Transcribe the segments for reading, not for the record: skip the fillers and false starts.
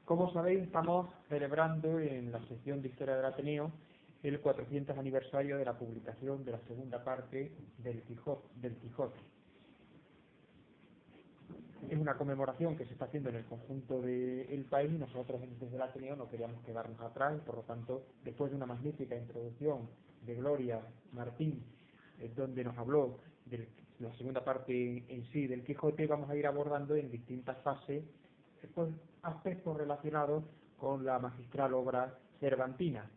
Como sabéis, estamos celebrando en la sección de Historia del Ateneo el 400 aniversario de la publicación de la segunda parte del Quijote. Es una conmemoración que se está haciendo en el conjunto del país y nosotros desde el Ateneo no queríamos quedarnos atrás y por lo tanto, después de una magnífica introducción de Gloria Martín, donde nos habló de la segunda parte en sí del Quijote, vamos a ir abordando en distintas fases aspectos relacionados con la magistral obra cervantina.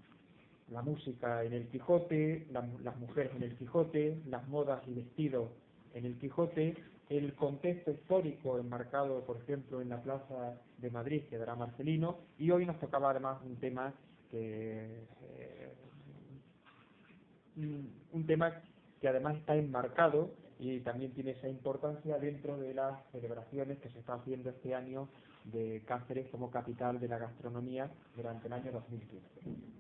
La música en el Quijote, las mujeres en el Quijote, las modas y vestidos en el Quijote, el contexto histórico enmarcado, por ejemplo, en la Plaza de Madrid, que dará Marcelino, y hoy nos tocaba además un tema que además está enmarcado y también tiene esa importancia dentro de las celebraciones que se está haciendo este año de Cáceres como capital de la gastronomía durante el año 2015.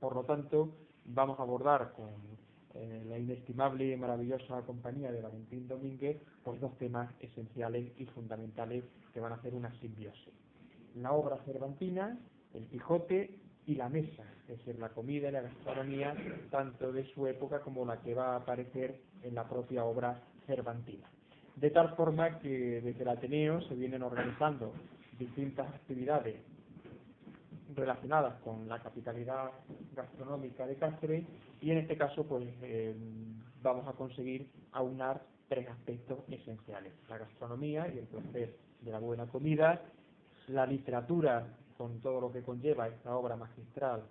Por lo tanto, vamos a abordar con la inestimable y maravillosa compañía de Valentín Domínguez pues dos temas esenciales y fundamentales que van a hacer una simbiosis: la obra cervantina, el Quijote, y la mesa, es decir, la comida y la gastronomía, tanto de su época como la que va a aparecer en la propia obra cervantina. De tal forma que desde el Ateneo se vienen organizando distintas actividades relacionadas con la capitalidad gastronómica de Cáceres y en este caso pues vamos a conseguir aunar tres aspectos esenciales: la gastronomía y el placer de la buena comida, la literatura con todo lo que conlleva esta obra magistral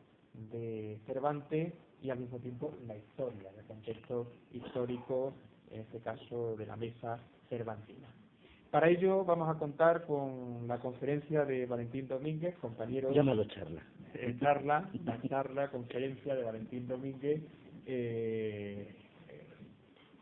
de Cervantes y al mismo tiempo la historia, el contexto histórico, en este caso de la mesa cervantina. Para ello vamos a contar con la conferencia de Valentín Domínguez, compañero... Llámalo charla. Conferencia de Valentín Domínguez,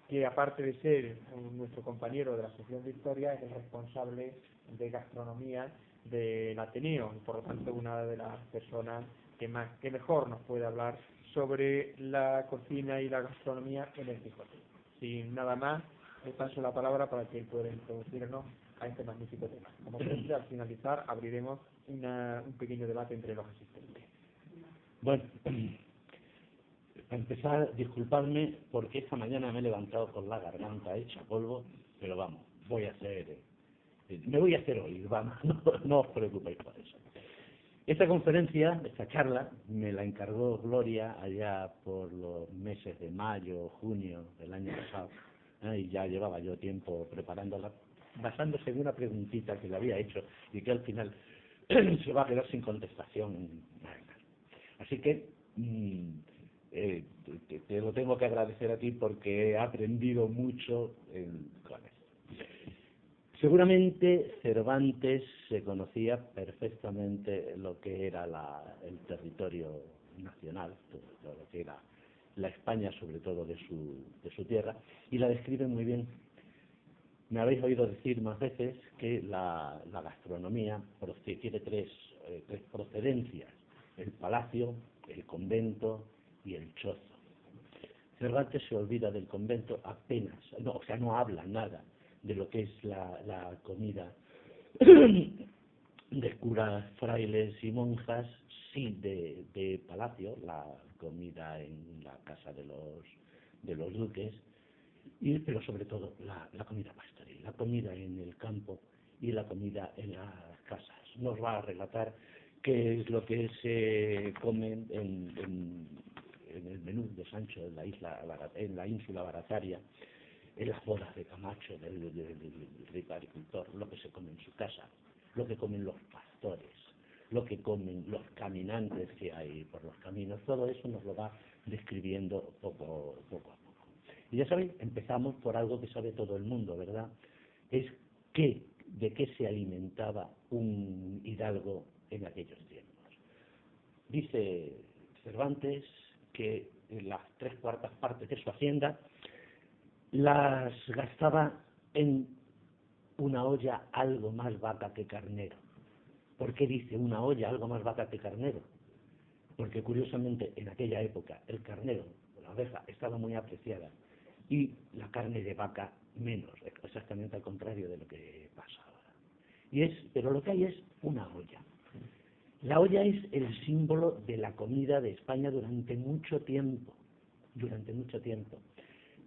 que aparte de ser nuestro compañero de la sección de historia, es el responsable de gastronomía del Ateneo y por lo tanto una de las personas que mejor nos puede hablar sobre la cocina y la gastronomía en el Quijote. Sin nada más, le paso la palabra para que él pueda introducirnos a este magnífico tema. Como siempre, al finalizar abriremos un pequeño debate entre los asistentes. Bueno, para empezar, disculpadme porque esta mañana me he levantado con la garganta hecha polvo, pero vamos, me voy a hacer oír, vamos, no os preocupéis por eso. Esta conferencia, esta charla, me la encargó Gloria allá por los meses de mayo, junio del año pasado, y ya llevaba yo tiempo preparándola, basándose en una preguntita que le había hecho y que al final se va a quedar sin contestación. Así que te lo tengo que agradecer a ti porque he aprendido mucho con esto. Seguramente Cervantes se conocía perfectamente lo que era el territorio nacional, todo lo que era la España, sobre todo de su tierra, y la describe muy bien. Me habéis oído decir más veces que la gastronomía tiene tres procedencias: el palacio, el convento y el chozo. Cervantes se olvida del convento apenas, no habla nada de lo que es la comida de curas, frailes y monjas, sí de palacio, la comida en la casa de los duques, pero sobre todo la comida pastoril, la comida en el campo y la comida en las casas. Nos va a relatar qué es lo que se come en el menú de Sancho en la ínsula Barataria, en las bodas de Camacho, del rico agricultor, lo que se come en su casa, lo que comen los pastores, lo que comen los caminantes que hay por los caminos. Todo eso nos lo va describiendo poco a poco. Y ya sabéis, empezamos por algo que sabe todo el mundo, ¿verdad? Es de qué se alimentaba un hidalgo en aquellos tiempos. Dice Cervantes que las 3/4 partes de su hacienda las gastaba en una olla algo más vaca que carnero. ¿Por qué dice una olla algo más vaca que carnero? Porque curiosamente en aquella época el carnero, la oveja, estaba muy apreciada y la carne de vaca menos, exactamente al contrario de lo que pasa ahora. Pero lo que hay es una olla. La olla es el símbolo de la comida de España durante mucho tiempo, durante mucho tiempo.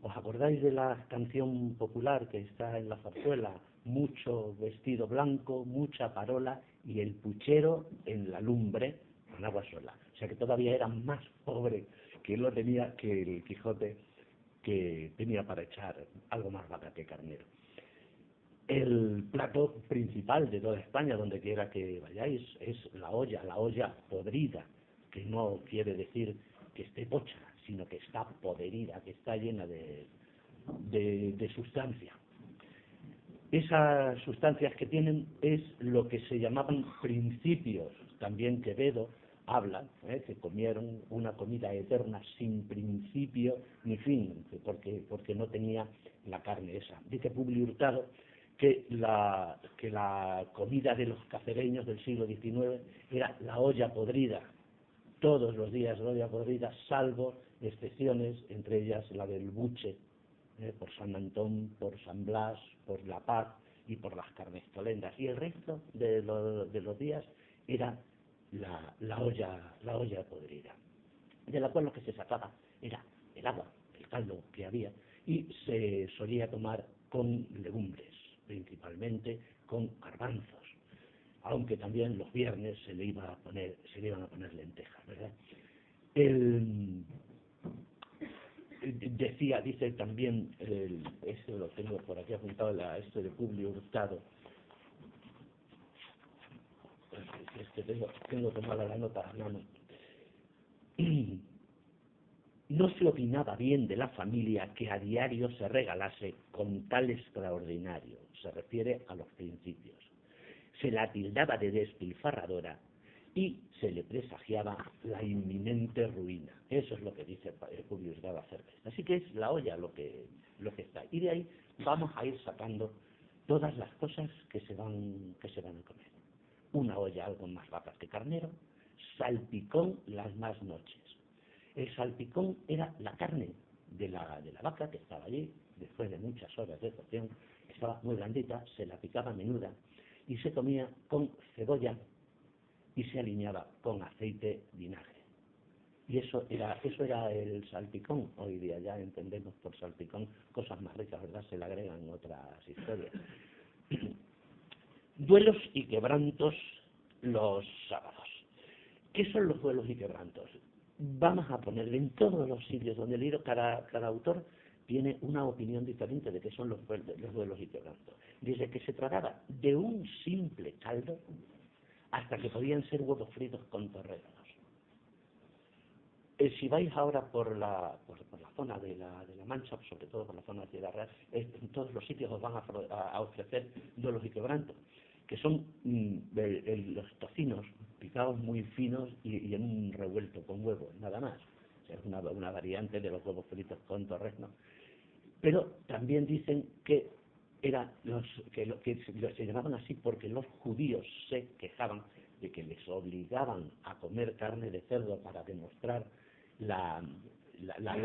¿Os acordáis de la canción popular que está en la zarzuela? Mucho vestido blanco, mucha parola y el puchero en la lumbre con agua sola. O sea que todavía era más pobre que lo tenía que el Quijote, que tenía para echar algo más vaca que carnero. El plato principal de toda España, donde quiera que vayáis, es la olla podrida, que no quiere decir que esté pocha, sino que está podrida, que está llena de sustancia. Esas sustancias que tienen es lo que se llamaban principios. También Quevedo habla, que comieron una comida eterna sin principio ni fin, porque no tenía la carne esa. Dice Publio Hurtado que la comida de los cacereños del siglo XIX era la olla podrida, todos los días la olla podrida, salvo excepciones, entre ellas la del buche, por San Antón, por San Blas, por La Paz y por las carnestolendas. Y el resto de los días era la olla podrida, de la cual lo que se sacaba era el agua, el caldo que había, y se solía tomar con legumbres, principalmente con garbanzos, aunque también los viernes se le iban a poner lentejas, ¿verdad? Dice también, esto lo tengo por aquí apuntado, esto de Publio Hurtado, tengo tomada la nota a mano. No se opinaba bien de la familia que a diario se regalase con tal extraordinario, se refiere a los principios. Se la tildaba de despilfarradora y se le presagiaba la inminente ruina. Eso es lo que dice Publio Hurtado acerca de esto. Así que es la olla lo que está. Y de ahí vamos a ir sacando todas las cosas que se van a comer. Una olla algo más vaca que carnero, salpicón las más noches. El salpicón era la carne de la vaca que estaba allí, después de muchas horas de cocción, estaba muy blandita, se la picaba menuda y se comía con cebolla y se aliñaba con aceite vinagre. Y eso era el salpicón. Hoy día ya entendemos por salpicón cosas más ricas, ¿verdad? Se le agregan otras historias. Duelos y quebrantos los sábados. ¿Qué son los duelos y quebrantos? Vamos a ponerle en todos los sitios donde he leído, cada autor tiene una opinión diferente de qué son los duelos y quebrantos. Desde que se trataba de un simple caldo hasta que podían ser huevos fritos con torréganos. Si vais ahora por la zona de la Mancha, sobre todo por la zona de Ciudad Real, en todos los sitios os van a ofrecer duelos y quebrantos, que son los tocinos picados muy finos y en un revuelto con huevo, nada más. O sea, es una variante de los huevos fritos con torrezno. Pero también dicen que se llamaban así porque los judíos se quejaban de que les obligaban a comer carne de cerdo para demostrar la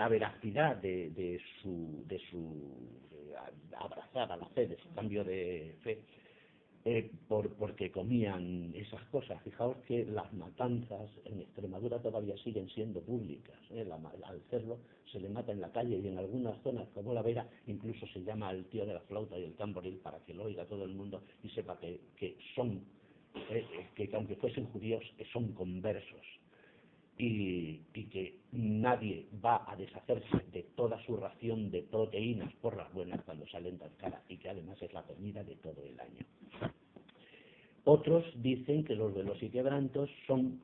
veracidad de su abrazar a la fe, de su cambio de fe, porque comían esas cosas. Fijaos que las matanzas en Extremadura todavía siguen siendo públicas, al cerdo se le mata en la calle y en algunas zonas como La Vera incluso se llama al tío de la flauta y el tamboril para que lo oiga todo el mundo y sepa que son, que aunque fuesen judíos, que son conversos. Y que nadie va a deshacerse de toda su ración de proteínas por las buenas cuando salen tan caras, y que además es la comida de todo el año. Otros dicen que los duelos y quebrantos son...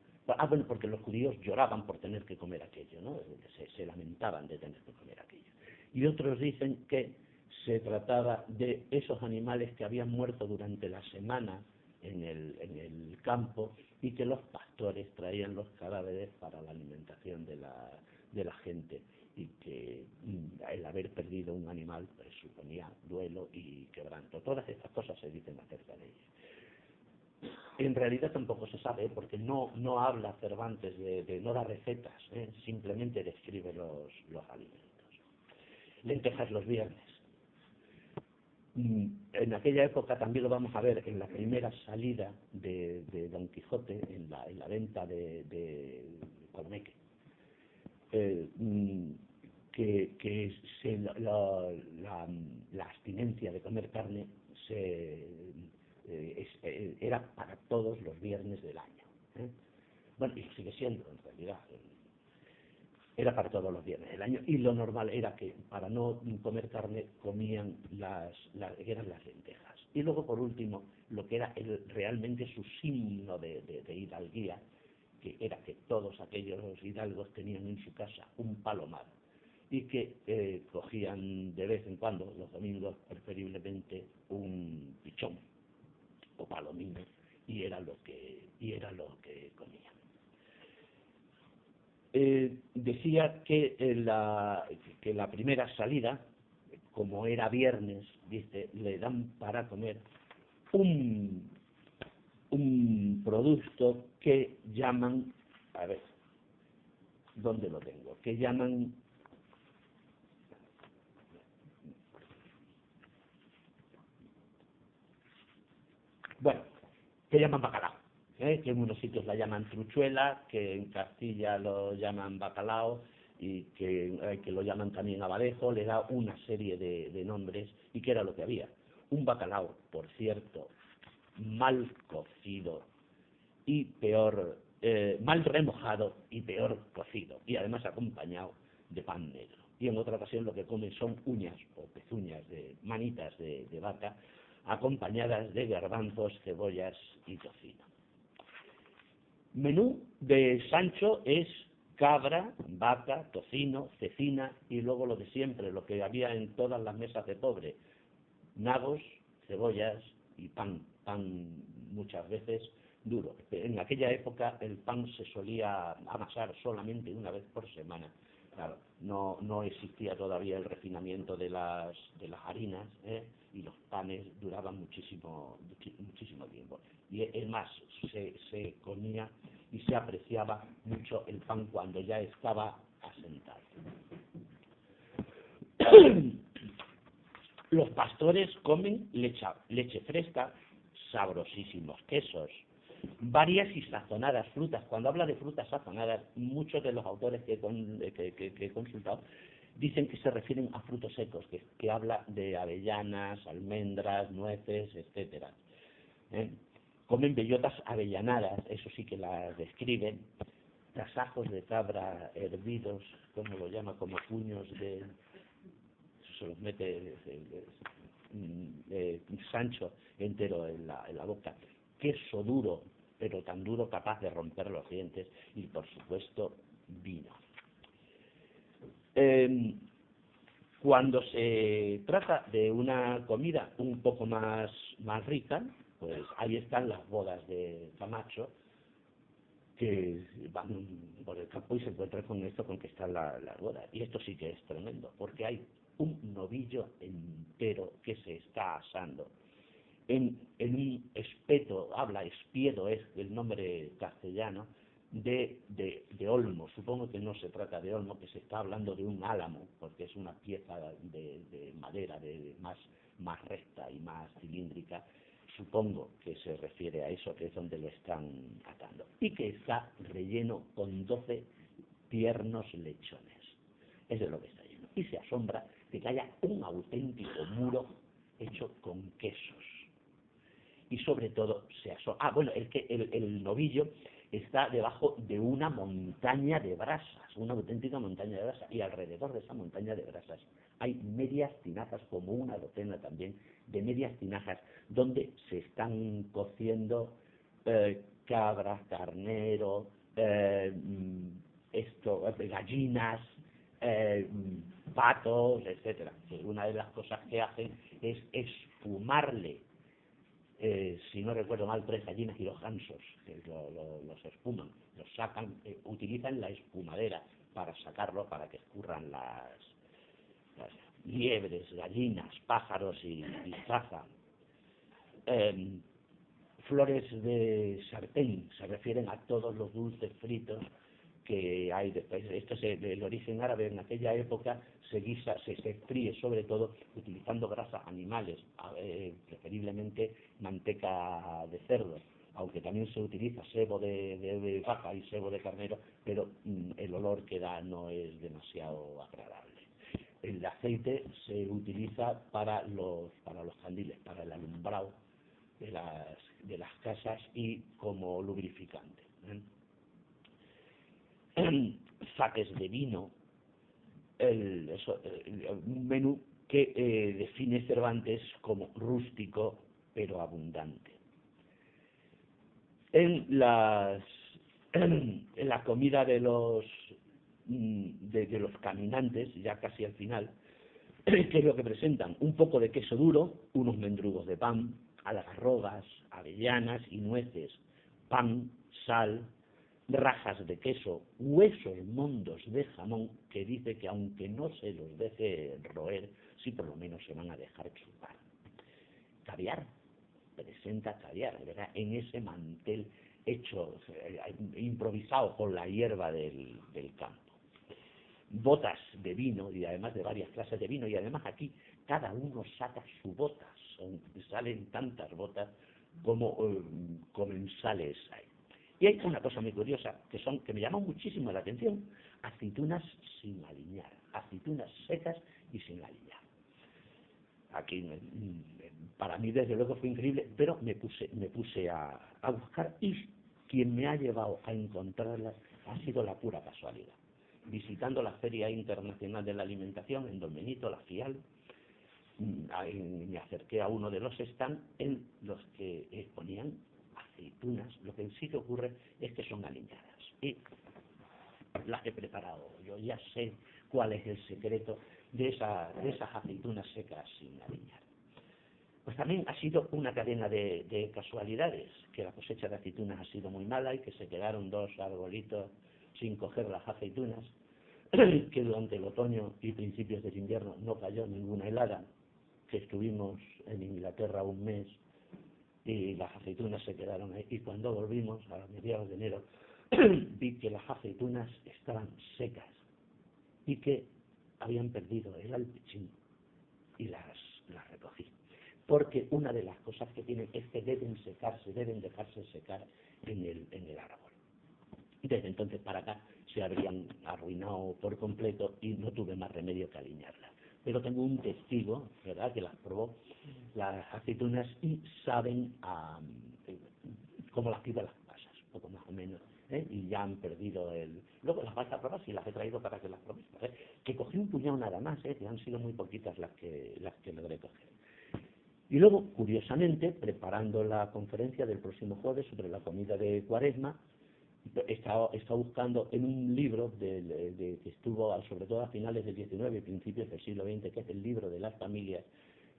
bueno, porque los judíos lloraban por tener que comer aquello, ¿no? Se lamentaban de tener que comer aquello. Y otros dicen que se trataba de esos animales que habían muerto durante la semana en el campo y que los pastores traían los cadáveres para la alimentación de la gente, y que el haber perdido un animal pues suponía duelo y quebranto. Todas estas cosas se dicen acerca de ellas. En realidad tampoco se sabe, porque no habla Cervantes no da recetas, simplemente describe los alimentos. Lentejas los viernes. En aquella época también lo vamos a ver en la primera salida de Don Quijote, en la venta de Corneque, que la abstinencia de comer carne era para todos los viernes del año. Bueno, y sigue siendo en realidad. Era para todos los viernes del año, y lo normal era que para no comer carne comían eran las lentejas. Y luego, por último, lo que era realmente su signo de hidalguía, que era que todos aquellos hidalgos tenían en su casa un palomar, y que cogían de vez en cuando, los domingos preferiblemente, un pichón o palomino, y era lo que comían. Decía que la primera salida, como era viernes, dice, le dan para comer un producto que llaman, a ver, ¿dónde lo tengo? Que llaman, bueno, que llaman bacalao, que en unos sitios la llaman truchuela, que en Castilla lo llaman bacalao, y que lo llaman también abadejo. Le da una serie de nombres. ¿Y qué era lo que había? Un bacalao, por cierto, mal cocido y mal remojado y peor cocido, y además acompañado de pan negro. Y en otra ocasión lo que comen son uñas o pezuñas de manitas de vaca, acompañadas de garbanzos, cebollas y tocino. Menú de Sancho es cabra, vaca, tocino, cecina, y luego lo de siempre, lo que había en todas las mesas de pobre: nabos, cebollas y pan muchas veces duro. En aquella época el pan se solía amasar solamente una vez por semana. Claro, no existía todavía el refinamiento de las harinas, y los panes duraban muchísimo tiempo. Y es más, se comía y se apreciaba mucho el pan cuando ya estaba asentado. Los pastores comen leche fresca, sabrosísimos quesos, varias y sazonadas frutas. Cuando habla de frutas sazonadas, muchos de los autores que he consultado dicen que se refieren a frutos secos, que habla de avellanas, almendras, nueces, etcétera. Comen bellotas avellanadas, eso sí que las describen, tasajos de cabra hervidos, como lo llama, como puños de... se los mete Sancho entero en la boca, queso duro, pero tan duro capaz de romper los dientes, y por supuesto vino. Cuando se trata de una comida un poco más rica, pues ahí están las bodas de Camacho, que van por el campo y se encuentran con esto, con que están las bodas. Y esto sí que es tremendo, porque hay un novillo entero que se está asando en un espeto, espiedo es el nombre castellano, de olmo. Supongo que no se trata de olmo, que se está hablando de un álamo, porque es una pieza de madera más recta y más cilíndrica. Supongo que se refiere a eso, que es donde lo están atando, y que está relleno con 12 tiernos lechones. Es de lo que está lleno. Y se asombra de que haya un auténtico muro hecho con quesos. Y sobre todo se asombra... el novillo está debajo de una montaña de brasas, una auténtica montaña de brasas, y alrededor de esa montaña de brasas hay medias tinajas, como una docena también de medias tinajas, donde se están cociendo cabras, carnero, gallinas, patos, etcétera. Una de las cosas que hacen es espumarle, si no recuerdo mal, 3 gallinas y 2 gansos, que los espuman, los sacan, utilizan la espumadera para sacarlo, para que escurran las liebres, gallinas, pájaros y caza. Flores de sartén se refieren a todos los dulces fritos que hay después. Esto es el origen árabe. En aquella época se guisa, se fríe sobre todo utilizando grasas animales, preferiblemente manteca de cerdo, aunque también se utiliza sebo de vaca y sebo de carnero, pero el olor que da no es demasiado agradable. El aceite se utiliza para los candiles, para el alumbrado de las casas y como lubrificante. Saques de vino, un menú que define Cervantes como rústico pero abundante. En la comida de los caminantes, ya casi al final, ¿qué es lo que presentan? Un poco de queso duro, unos mendrugos de pan, algarrobas, avellanas y nueces, pan, sal, rajas de queso, huesos mondos de jamón, que dice que aunque no se los deje roer, sí por lo menos se van a dejar chupar. Caviar, presenta caviar, ¿verdad? En ese mantel hecho, improvisado con la hierba del campo. Botas de vino, y además de varias clases de vino, y además aquí cada uno saca su bota, salen tantas botas como comensales hay. Y hay una cosa muy curiosa, que me llama muchísimo la atención: aceitunas sin aliñar, aceitunas secas y sin aliñar. Aquí, para mí desde luego fue increíble, pero me puse a buscar, y quien me ha llevado a encontrarlas ha sido la pura casualidad. Visitando la Feria Internacional de la Alimentación en Don Benito, la FIAL, me acerqué a uno de los stands en los que exponían aceitunas. Lo que sí que ocurre es que son aliñadas, y las he preparado. Yo ya sé cuál es el secreto de esas aceitunas secas sin aliñar. Pues también ha sido una cadena de casualidades, que la cosecha de aceitunas ha sido muy mala y que se quedaron 2 arbolitos sin coger las aceitunas, que durante el otoño y principios del invierno no cayó ninguna helada, que estuvimos en Inglaterra un mes y las aceitunas se quedaron ahí, y cuando volvimos a mediados de enero vi que las aceitunas estaban secas y que habían perdido el alpechín, y las recogí, porque una de las cosas que tienen es que deben dejarse secar en el árbol. Desde entonces para acá se habrían arruinado por completo y no tuve más remedio que aliñarlas. Pero tengo un testigo, ¿verdad?, que las probó, las aceitunas, y saben como las pide las pasas, poco más o menos, y ya han perdido el... Luego las vais a probar, si las he traído para que las probéis, que cogí un puñado nada más, que han sido muy poquitas las que logré coger. Y luego, curiosamente, preparando la conferencia del próximo jueves sobre la comida de Cuaresma, he estado buscando en un libro que estuvo sobre todo a finales del XIX y principios del siglo XX, que es el libro de las familias,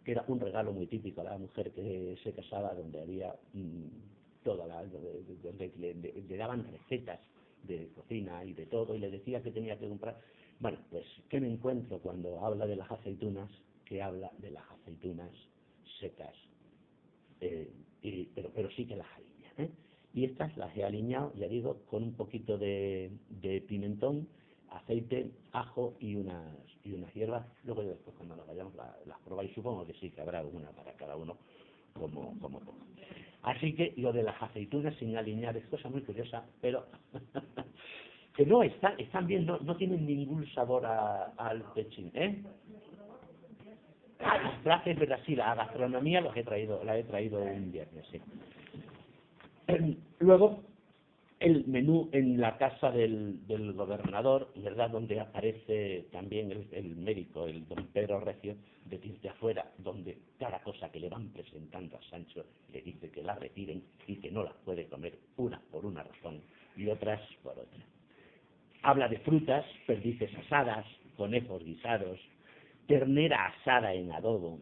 que era un regalo muy típico a la mujer que se casaba, donde había donde le daban recetas de cocina y de todo, y le decía que tenía que comprar. Bueno, pues, ¿qué me encuentro cuando habla de las aceitunas? Que habla de las aceitunas secas, pero sí que las aliña, Y estas las he aliñado, ya digo, con un poquito de pimentón, aceite, ajo y unas hierbas. Luego después, cuando las vayamos, las probáis. Supongo que sí, que habrá una para cada uno, como poco. Así que lo de las aceitunas sin aliñar es cosa muy curiosa, pero que no están bien, no tienen ningún sabor al pechín, Las clases de Brasil, la gastronomía la he traído un viernes, sí. Luego, el menú en la casa del gobernador, ¿verdad?, donde aparece también el médico, el don Pedro Recio, de afuera, donde cada cosa que le van presentando a Sancho le dice que la retiren y que no las puede comer, unas por una razón y otras por otra. Habla de frutas, perdices asadas, conejos guisados, ternera asada en adobo,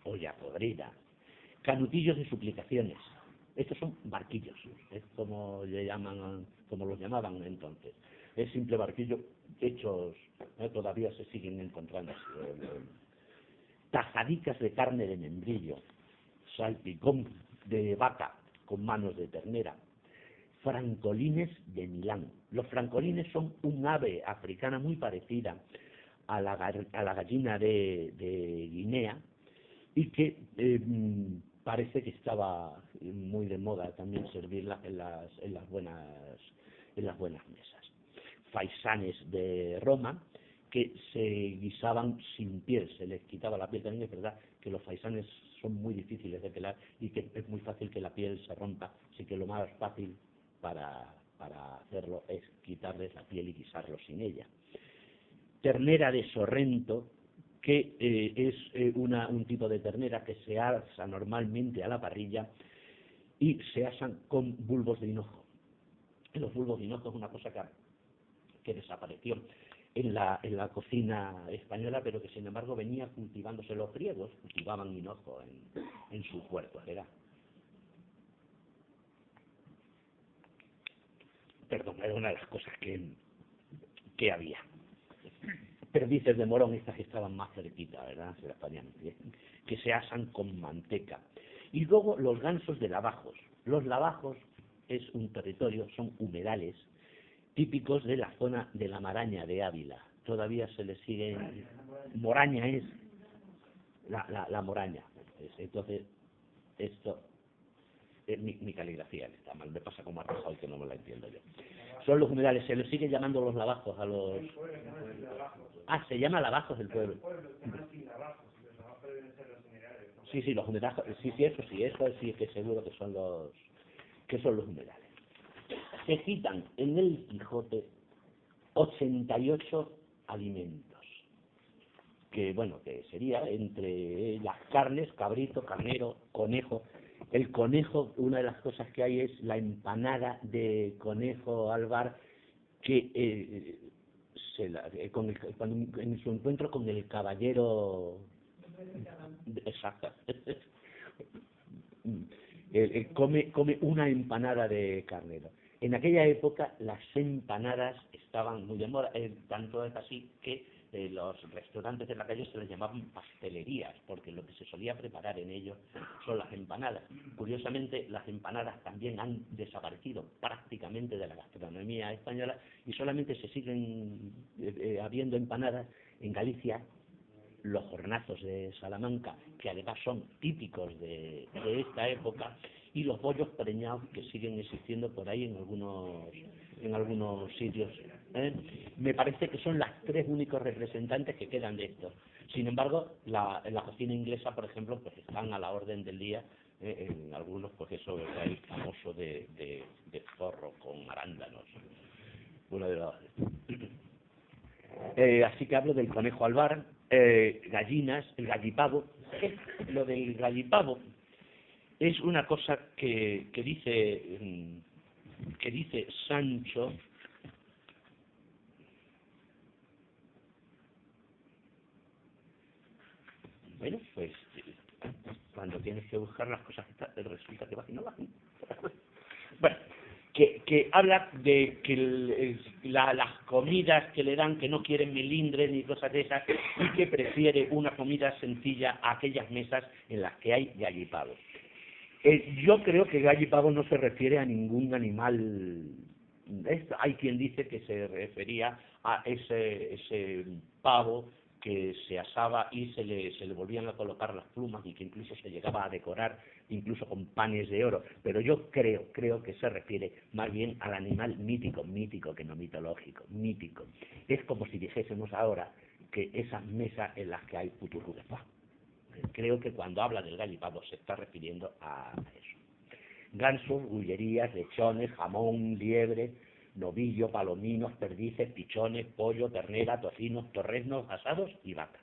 olla podrida, canutillos de suplicaciones. Estos son barquillos, es como los llamaban entonces. Es simple barquillo hechos, todavía se siguen encontrando así. Tajadicas de carne de membrillo, salpicón de vaca con manos de ternera, francolines de Milán. Los francolines son un ave africana muy parecida a la gallina de Guinea y que parece que estaba muy de moda también servirla en las buenas mesas. Faisanes de Roma que se guisaban sin piel, se les quitaba la piel. También es verdad que los faisanes son muy difíciles de pelar y que es muy fácil que la piel se rompa, así que lo más fácil para hacerlo es quitarles la piel y guisarlo sin ella. Ternera de Sorrento, que es un tipo de ternera que se asa normalmente a la parrilla y se asan con bulbos de hinojo. Los bulbos de hinojo es una cosa que desapareció en la cocina española, pero que sin embargo venía cultivándose. Los griegos cultivaban hinojo en sus huertos. Era una de las cosas que había. Perdices de morón, estas que estaban más cerquita, ¿verdad? Se las ponían bien, que se asan con manteca. Y luego los gansos de lavajos. Los lavajos es un territorio, son humedales típicos de la zona de la Maraña de Ávila. Todavía se le sigue. Moraña es la Moraña. Entonces, esto es mi caligrafía, está mal, me pasa como arrojado que no me la entiendo yo. Son los humedales, se les sigue llamando los lavajos a los... Ah, se llama lavajos del pueblo. Sí, los humedales, sí, eso sí que seguro que son los humedales. Se citan en el Quijote 88 alimentos, que sería entre las carnes, cabrito, carnero, conejo. El conejo, una de las cosas que hay es la empanada de conejo albar, que en su encuentro con el caballero, exacto, come una empanada de carnero. En aquella época las empanadas estaban muy de moda, tanto es así que los restaurantes de la calle se les llamaban pastelerías, porque lo que se solía preparar en ellos son las empanadas. Curiosamente, las empanadas también han desaparecido prácticamente de la gastronomía española y solamente se siguen habiendo empanadas en Galicia, los hornazos de Salamanca, que además son típicos de esta época, y los bollos preñados que siguen existiendo por ahí en algunos sitios. Me parece que son las tres únicos representantes que quedan de esto. Sin embargo, la cocina inglesa, por ejemplo, pues están a la orden del día. En algunos, pues eso es el famoso de zorro con arándanos. Uno de los... así que hablo del conejo albar, gallinas, el gallipavo. Lo del gallipavo es una cosa que dice Sancho. Bueno, pues cuando tienes que buscar las cosas resulta que no bajan. Bueno, que habla de que las comidas que le dan, que no quieren melindres ni cosas de esas, y que prefiere una comida sencilla a aquellas mesas en las que hay gallipavos. Yo creo que gallipavo no se refiere a ningún animal. Hay quien dice que se refería a ese pavo que se asaba y se le volvían a colocar las plumas y que incluso se llegaba a decorar incluso con panes de oro. Pero yo creo que se refiere más bien al animal mítico que no mitológico, mítico. Es como si dijésemos ahora que esas mesas en las que hay puturrupa. Creo que cuando habla del gallipavo se está refiriendo a eso. Gansos, gullerías, lechones, jamón, liebre, novillo, palominos, perdices, pichones, pollo, ternera, tocinos, torreznos, asados y vaca.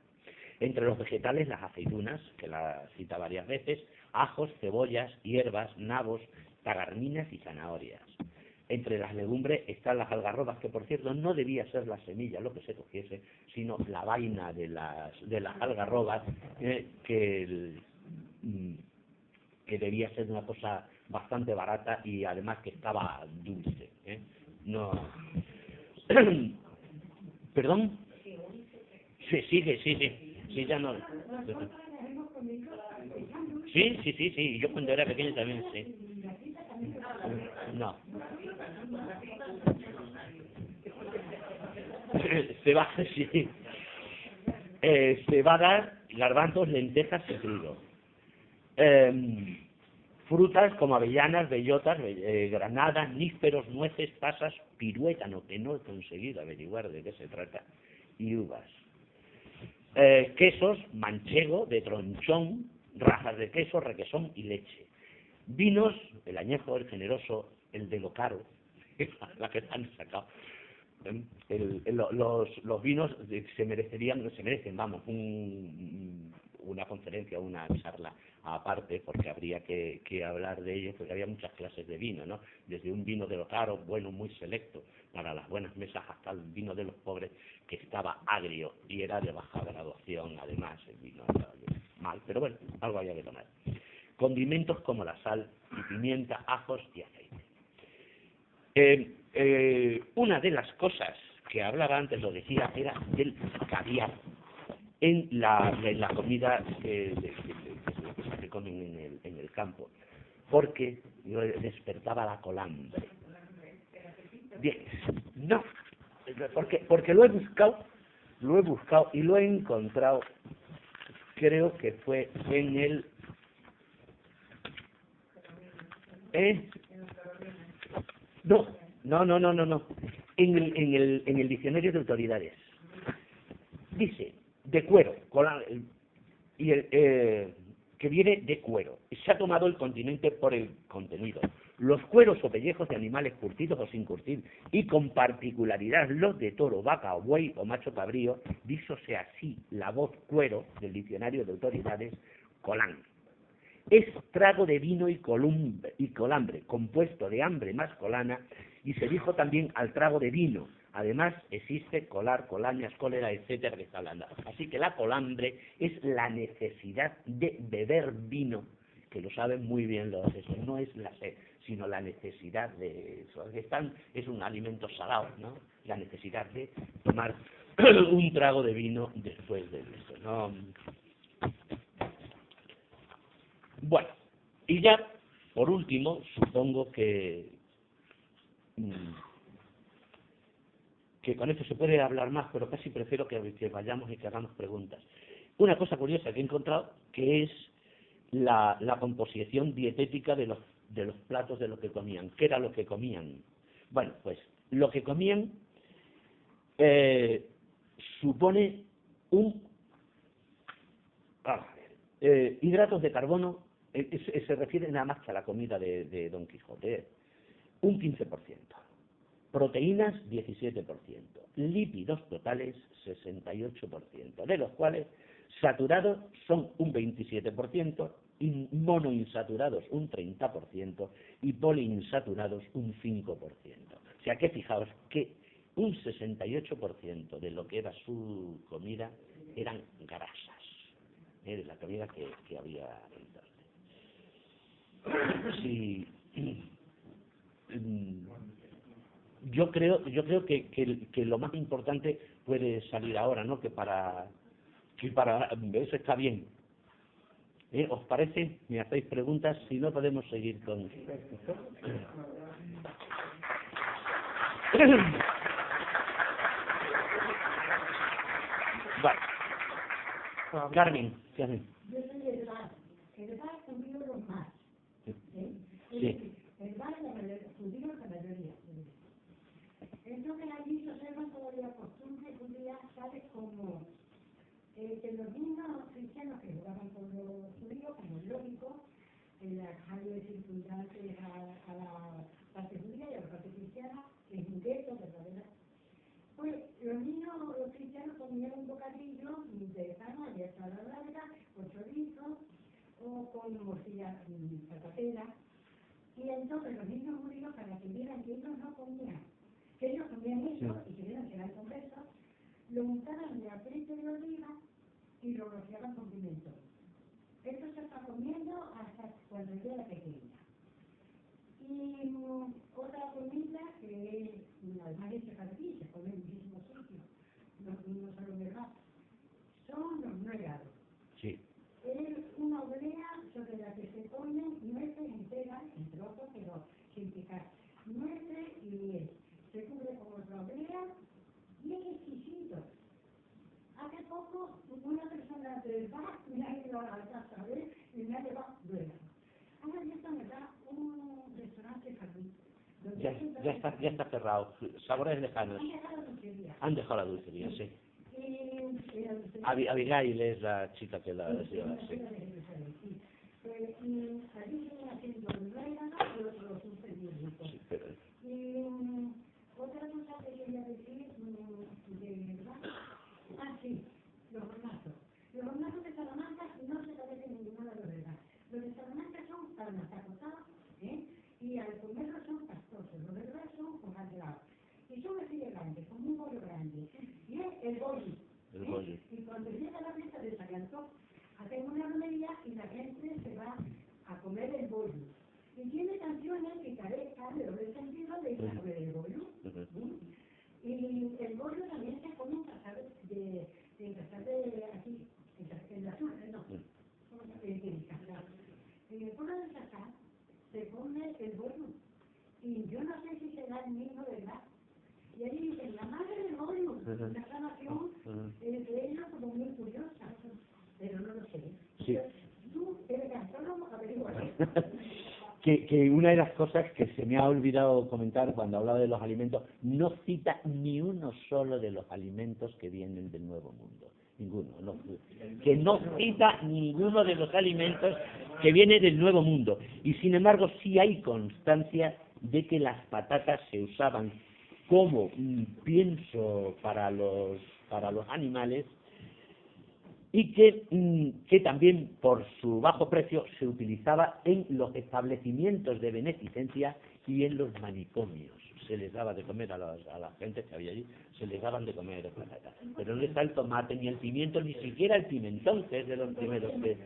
Entre los vegetales, las aceitunas, que la cita varias veces, ajos, cebollas, hierbas, nabos, tagarninas y zanahorias. Entre las legumbres están las algarrobas, que por cierto no debía ser la semilla lo que se cogiese, sino la vaina de las algarrobas, que debía ser una cosa bastante barata y además que estaba dulce. No. ¿Perdón? Sí, ya no. Sí, yo cuando era pequeño también, sí. No. sí. Se va a dar garbanzos, lentejas y trigo. Frutas como avellanas, bellotas, granadas, nísperos, nueces, pasas, piruétano, que no he conseguido averiguar de qué se trata, y uvas. Quesos, manchego, de tronchón, rajas de queso, requesón y leche. Vinos, el añejo, el generoso, el de lo caro, la que han sacado. Los vinos se merecen, vamos, una conferencia, una charla aparte, porque habría que hablar de ellos, porque había muchas clases de vino, ¿no? Desde un vino de lo caro, bueno, muy selecto, para las buenas mesas, hasta el vino de los pobres, que estaba agrio y era de baja graduación, además, el vino estaba mal, pero bueno, algo había que tomar. Condimentos como la sal y pimienta, ajos y aceite. Una de las cosas que hablaba antes, lo decía, era del caviar en la comida que se comen en el campo, porque despertaba la colambre. Bien, no, porque lo he buscado y lo he encontrado, creo que fue en el... No. En el diccionario de autoridades. Dice, de cuero, y que viene de cuero. Se ha tomado el continente por el contenido. Los cueros o pellejos de animales curtidos o sin curtir, y con particularidad los de toro, vaca o buey o macho cabrío, dízose así la voz cuero del diccionario de autoridades, colán. Es trago de vino y colambre, compuesto de hambre más colana, y se dijo también al trago de vino. Además, existe colar, colañas, cólera, etcétera, que está hablando. Así que la colambre es la necesidad de beber vino, que lo saben muy bien los esos. No es la sed, sino la necesidad de eso. Es un alimento salado, ¿no? La necesidad de tomar un trago de vino después de eso, ¿no? Bueno, y ya, por último, supongo que con esto se puede hablar más, pero casi prefiero que vayamos y que hagamos preguntas. Una cosa curiosa que he encontrado, que es la composición dietética de los platos de lo que comían. ¿Qué era lo que comían? Bueno, pues lo que comían supone hidratos de carbono, se refiere nada más que a la comida de Don Quijote, un 15%. Proteínas, 17%. Lípidos totales, 68%, de los cuales saturados son un 27%, y monoinsaturados un 30% y poliinsaturados un 5%. O sea que fijaos que un 68% de lo que era su comida eran grasas, de la comida que había entonces. Sí. Yo creo que lo más importante puede salir ahora, ¿no? Que para eso está bien. ¿Os parece? Me hacéis preguntas, si no podemos seguir con... Vale. Carmen, ¿qué hacen? Yo soy del bar. El bar conmigo los más. Sí. El bar conmigo la mayoría. Entonces allí se observan todavía costumbres judías, ¿sabes? Como que los niños cristianos que jugaban con los judíos, como es lógico, en las calles circundantes a la parte judía y a la parte cristiana, en un gueto, ¿verdad? Pues los niños, los cristianos comían un bocadillo de pan abierta a la larga, con chorizo o con morcilla patatera. Y entonces los niños judíos, para que vieran que ellos no comían, que ellos comían eso y que vieran que eran conversos, lo untaban de aceite de oliva y lo rociaban con pimentón. Esto se está comiendo hasta cuando yo era pequeña. Y otra comida que además es para ti, se come en muchísimos sitios, no solo en el bar, son los nuegados. Sí. Es una oblea sobre la que se ponen nueces enteras, en trozos, pero sin picar. Nueces y miel. Se cubre con otra oblea, bien exquisito. verdad me ha ido a la casa, ¿ves? Y me ha llevado buena. Ahora ya está, me da un restaurante jardín. Ya está cerrado. Sabores lejanos. Han dejado la dulcería, sí. Abigail es la chica que la lleva, sí. Allí viene haciendo el orégano y los dulces. Sí, pero... Y otra cosa que quería decir, de verdad, sí, los hornazos. Los hornazos de Salamanca no se parecen ninguno de los demás. Los de Salamanca son palmatacotados, y al comerlos son pastosos, los demás son congelados. Y son así de grandes, con un bollo grande. Y es el bollo. Y cuando llega la fiesta de San Antón, hacen una romería y la gente se va a comer el bollo. Y tiene canciones que carezcan de doble sentido de ir a comer el bollo. Y el bollo también se come en casar de aquí, en la zona, no, en el pueblo de Sacá se come el bollo. Y yo no sé si será el mismo, ¿verdad? Y allí dicen, la madre del bollo, una aclamación de ellos como muy curiosa, pero no lo sé. Sí. Tú eres gastrónomo, averigualo. Que una de las cosas que se me ha olvidado comentar cuando hablaba de los alimentos, no cita ni uno solo de los alimentos que vienen del Nuevo Mundo. Ninguno. Que no cita ninguno de los alimentos que vienen del Nuevo Mundo. Y sin embargo sí hay constancia de que las patatas se usaban como pienso para los animales, y que también por su bajo precio se utilizaba en los establecimientos de beneficencia y en los manicomios. Se les daba de comer a la gente que había allí, se les daban de comer patatas. Pero no está el tomate ni el pimiento, ni siquiera el pimentón, que es de los primeros que...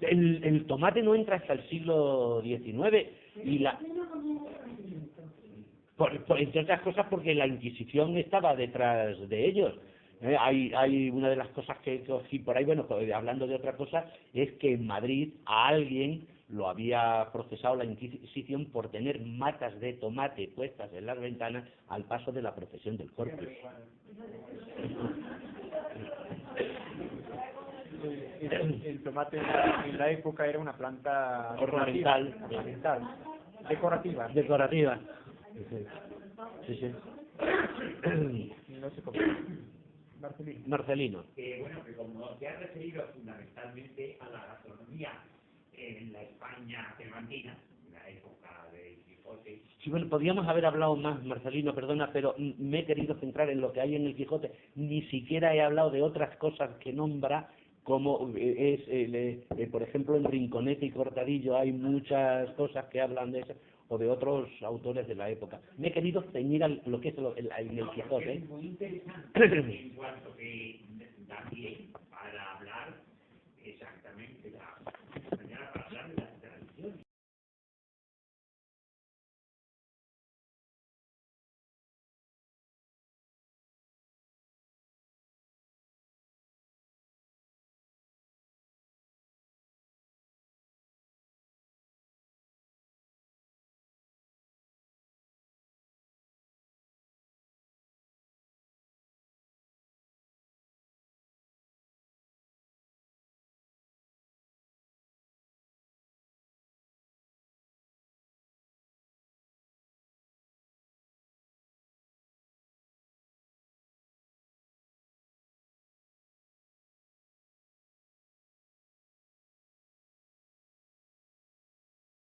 El tomate no entra hasta el siglo XIX y entre otras cosas porque la Inquisición estaba detrás de ellos. Hay una de las cosas que cogí por ahí, bueno, hablando de otra cosa, es que en Madrid a alguien lo había procesado la Inquisición por tener matas de tomate puestas en las ventanas al paso de la procesión del Corpus. El tomate en la época era una planta ornamental, decorativa. Sí. No sé cómo. Marcelino. Bueno, que como te has referido fundamentalmente a la gastronomía en la España cervantina, en la época del Quijote. Sí, bueno, podríamos haber hablado más, Marcelino, perdona, pero me he querido centrar en lo que hay en el Quijote. Ni siquiera he hablado de otras cosas que nombra, como es, por ejemplo, en Rinconete y Cortadillo hay muchas cosas que hablan de eso, o de otros autores de la época. Me he querido ceñir a lo que es en el Quijote. Es muy interesante en cuanto que también para hablar exactamente